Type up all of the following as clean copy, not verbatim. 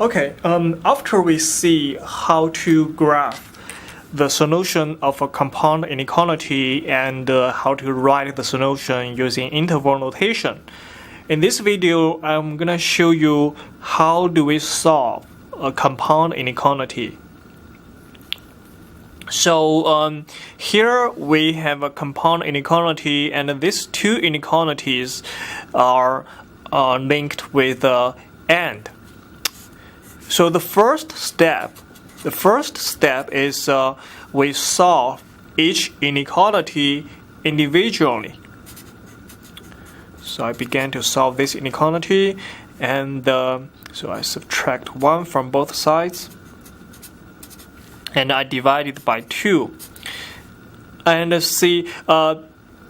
Okay, after we see how to graph the solution of a compound inequality and how to write the solution using interval notation, in this video I'm gonna show you how do we solve a compound inequality. So here we have a compound inequality, and these two inequalities are linked with AND. So the first step is we solve each inequality individually. So I began to solve this inequality, and so I subtract 1 from both sides, and I divide it by 2. And see,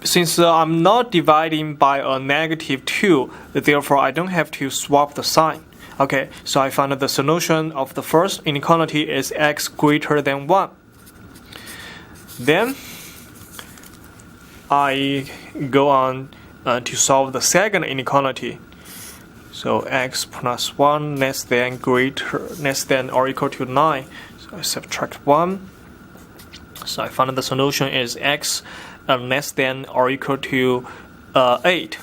since I'm not dividing by a negative 2, therefore I don't have to swap the sign. Okay, so I found that the solution of the first inequality is x greater than 1. Then I go on to solve the second inequality. So x plus 1 less than or equal to 9. So I subtract 1. So I found that the solution is x less than or equal to 8.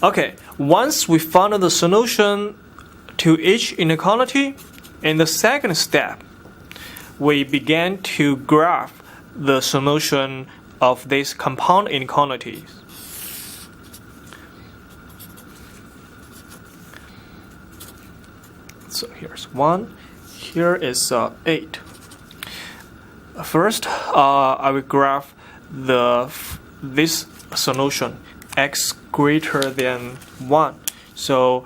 Okay, once we found the solution to each inequality, in the second step, we began to graph the solution of these compound inequalities. So here's 1, here is 8. First, I will graph this solution, x greater than 1. So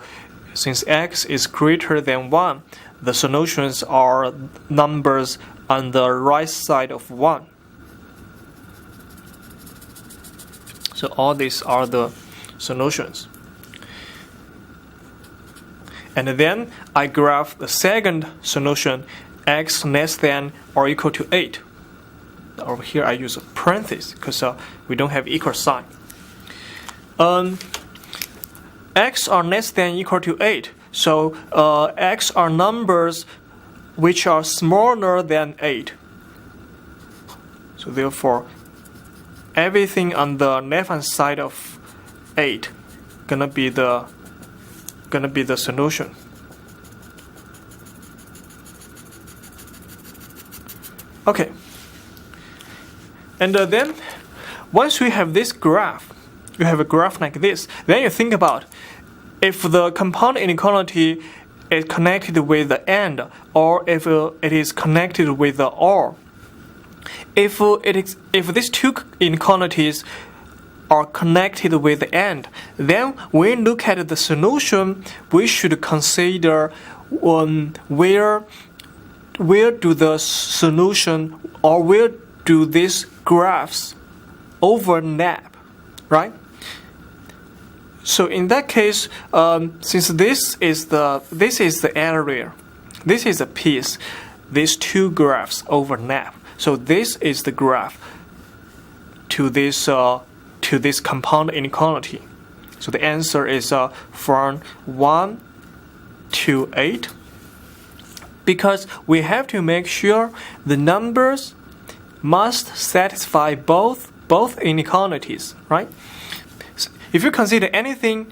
since x is greater than 1, the solutions are numbers on the right side of 1. So all these are the solutions. And then I graph the second solution, x less than or equal to 8. Over here I use a parenthesis because we don't have equal sign. X are less than equal to 8. So x are numbers which are smaller than 8. So therefore, everything on the left-hand side of 8 gonna be the solution. Okay. And then once we have this graph, you have a graph like this, then you think about if the compound inequality is connected with the AND, or if it is connected with the OR. If these two inequalities are connected with the AND, then when we look at the solution, we should consider where do the solution or where do these graphs overlap, right? So in that case, since this is the area, this is a piece, these two graphs overlap. So this is the graph to this compound inequality. So the answer is from 1 to 8, because we have to make sure the numbers must satisfy both inequalities, right? If you consider anything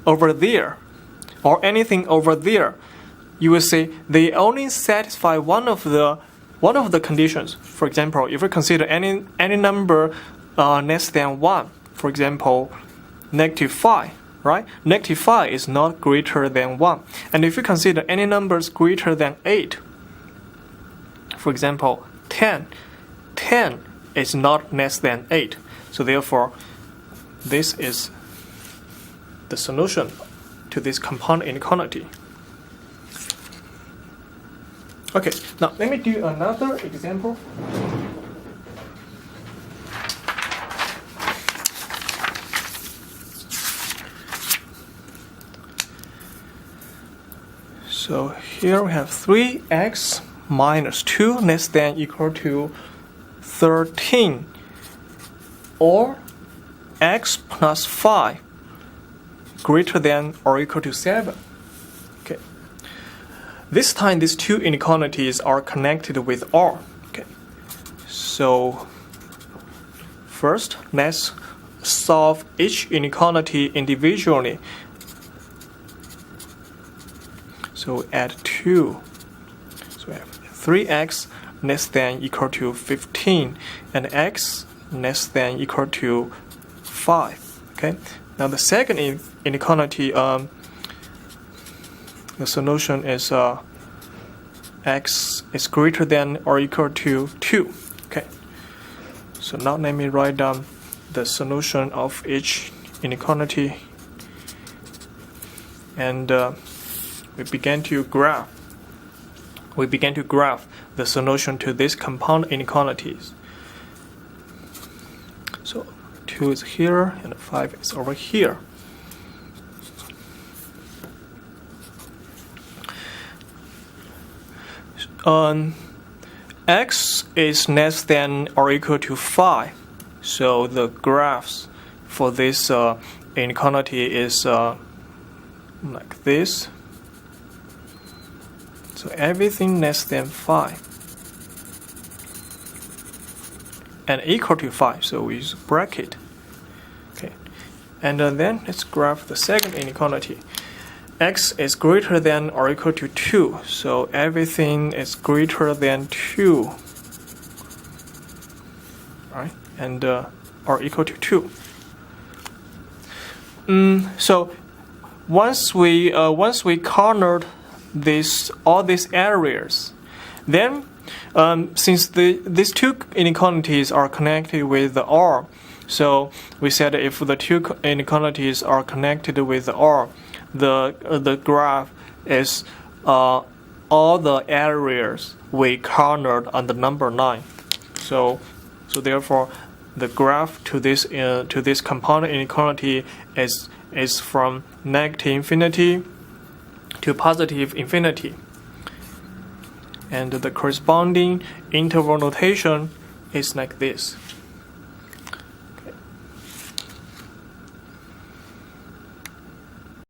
over there or anything over there, you will say they only satisfy one of the conditions. For example, if you consider any number less than 1, for example, -5, right? -5 is not greater than 1. And if you consider any numbers greater than 8, for example, 10 is not less than 8. So therefore, this is the solution to this compound inequality. Okay, now let me do another example. So here we have 3x minus 2 less than equal to 13, or x plus 5 greater than or equal to 7. This time, these two inequalities are connected with R. Okay. So first, let's solve each inequality individually. So add 2. So we have 3x less than equal to 15 and x less than equal to 5. Okay. Now the second inequality, the solution is x is greater than or equal to 2. Okay. So now let me write down the solution of each inequality, and we began to graph the solution to these compound inequalities. So 2 is here and 5 is over here. X is less than or equal to 5. So the graphs for this inequality is like this. So everything less than 5 and equal to 5. So we use bracket. Okay, and then let's graph the second inequality. X is greater than or equal to 2. So everything is greater than 2. Right? And or equal to 2. So once we cornered all these areas, then since these two inequalities are connected with the R, so we said if the two inequalities are connected with the R, the graph is all the areas we cornered on the number 9. So therefore, the graph to this compound inequality is from negative infinity to positive infinity, and the corresponding interval notation is like this.